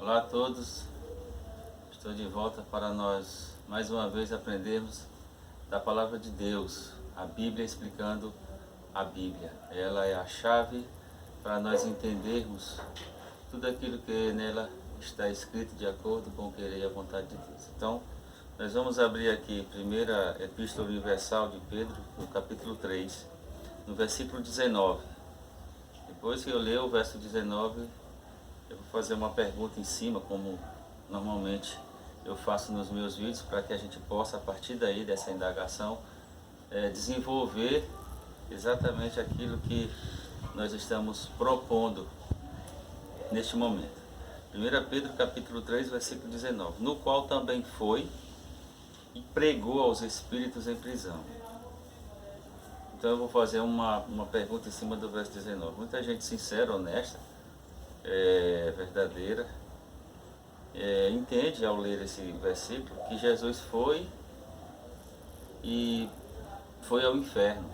Olá a todos, estou de volta para nós mais uma vez aprendermos da Palavra de Deus, a Bíblia explicando a Bíblia. Ela é a chave para nós entendermos tudo aquilo que nela está escrito de acordo com o querer e a vontade de Deus. Então, nós vamos abrir aqui a primeira Epístola Universal de Pedro, no capítulo 3, no versículo 19. Depois que eu ler o verso 19, eu vou fazer uma pergunta em cima, como normalmente eu faço nos meus vídeos, para que a gente possa, a partir daí, dessa indagação, desenvolver exatamente aquilo que nós estamos propondo neste momento. 1 Pedro capítulo 3, versículo 19, no qual também foi e pregou aos espíritos em prisão. Então eu vou fazer uma pergunta em cima do verso 19. Muita gente sincera, honesta, verdadeira, entende ao ler esse versículo que Jesus foi ao inferno.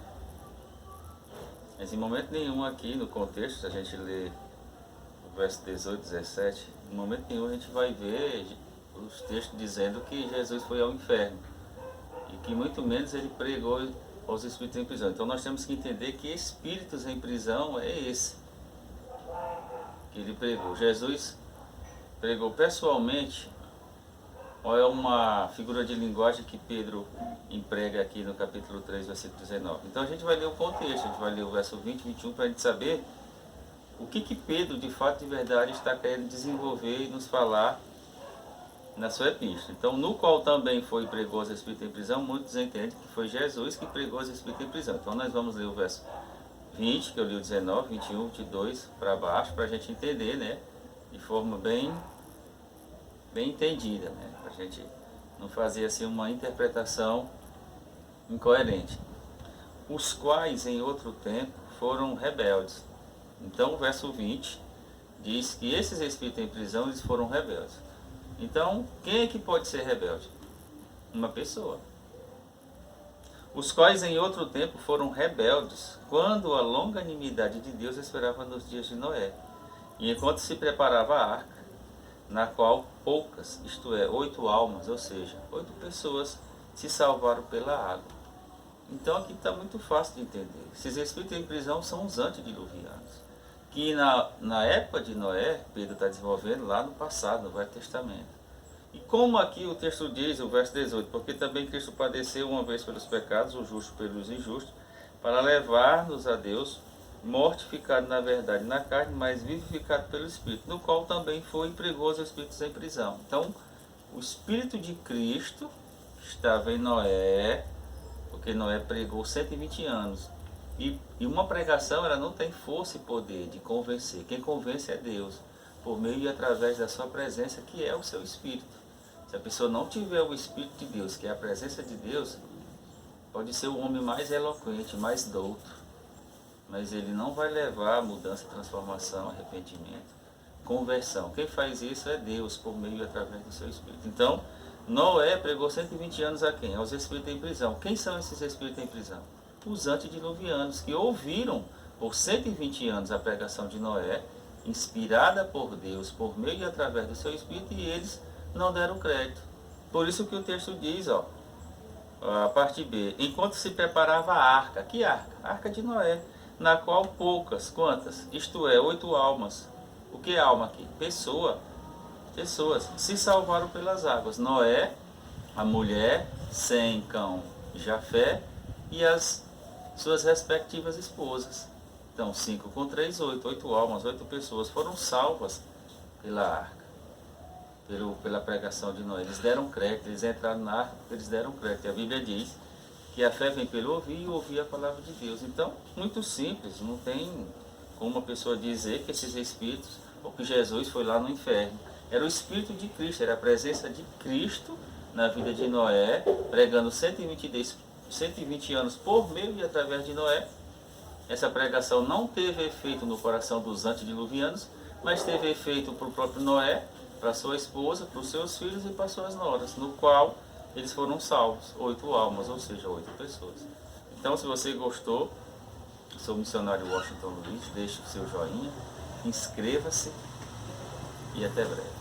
Mas em momento nenhum aqui no contexto, se a gente ler o verso 18, 17, em momento nenhum a gente vai ver os textos dizendo que Jesus foi ao inferno. E que muito menos ele pregou aos espíritos em prisão. Então nós temos que entender que espíritos em prisão é esse que ele pregou. Jesus pregou pessoalmente, ou é uma figura de linguagem que Pedro emprega aqui no capítulo 3, versículo 19. Então a gente vai ler o contexto, a gente vai ler o verso 20 e 21 para a gente saber o que Pedro, de fato, de verdade, está querendo desenvolver e nos falar na sua epístola. Então, no qual também foi e pregou aos espíritos em prisão, muitos entendem que foi Jesus que pregou aos espíritos em prisão. Então nós vamos ler o verso 20, que eu li o 19, 21, 22 para baixo, para a gente entender, né, de forma bem entendida, né, para a gente não fazer assim uma interpretação incoerente. Os quais em outro tempo foram rebeldes. Então o verso 20 diz que esses espíritos em prisão eles foram rebeldes. Então quem é que pode ser rebelde? Uma pessoa. Os quais em outro tempo foram rebeldes, quando a longanimidade de Deus esperava nos dias de Noé, e enquanto se preparava a arca, na qual poucas, isto é, 8 almas, ou seja, 8 pessoas se salvaram pela água. Então aqui está muito fácil de entender. Esses espíritos em prisão são os antediluvianos, que na época de Noé, Pedro está desenvolvendo lá no passado, no Velho Testamento. E como aqui o texto diz, o verso 18, porque também Cristo padeceu uma vez pelos pecados, o justo pelos injustos, para levar-nos a Deus, mortificado na verdade na carne, mas vivificado pelo Espírito, no qual também foi e pregou aos espíritos em prisão. Então, o Espírito de Cristo estava em Noé, porque Noé pregou 120 anos. E uma pregação, ela não tem força e poder de convencer. Quem convence é Deus, por meio e através da sua presença, que é o seu Espírito. Se a pessoa não tiver o Espírito de Deus, que é a presença de Deus, pode ser o homem mais eloquente, mais douto, mas ele não vai levar a mudança, transformação, arrependimento, conversão. Quem faz isso é Deus, por meio e através do seu Espírito. Então, Noé pregou 120 anos a quem? Aos espíritos em prisão. Quem são esses espíritos em prisão? Os antediluvianos, que ouviram por 120 anos a pregação de Noé, inspirada por Deus, por meio e através do seu Espírito, e eles não deram crédito. Por isso que o texto diz, a parte B, enquanto se preparava a arca. Que arca? A arca de Noé, na qual poucas, quantas? Isto é, 8 almas. O que é alma aqui? Pessoas se salvaram pelas águas. Noé, a mulher, Sem, Cão, Jafé e as suas respectivas esposas. Então 5 com 3, 8. 8 almas, 8 pessoas foram salvas pela arca, pela pregação de Noé. Eles deram crédito, eles entraram na arca porque eles deram crédito. E a Bíblia diz que a fé vem pelo ouvir e ouvir a palavra de Deus. Então, muito simples, não tem como uma pessoa dizer que esses espíritos, ou que Jesus foi lá no inferno. Era o Espírito de Cristo, era a presença de Cristo na vida de Noé, pregando 120 anos por meio e através de Noé. Essa pregação não teve efeito no coração dos antediluvianos, mas teve efeito para o próprio Noé, para sua esposa, para os seus filhos e para suas noras, no qual eles foram salvos, 8 almas, ou seja, 8 pessoas. Então, se você gostou, sou o missionário Washington Luiz, deixe o seu joinha, inscreva-se e até breve.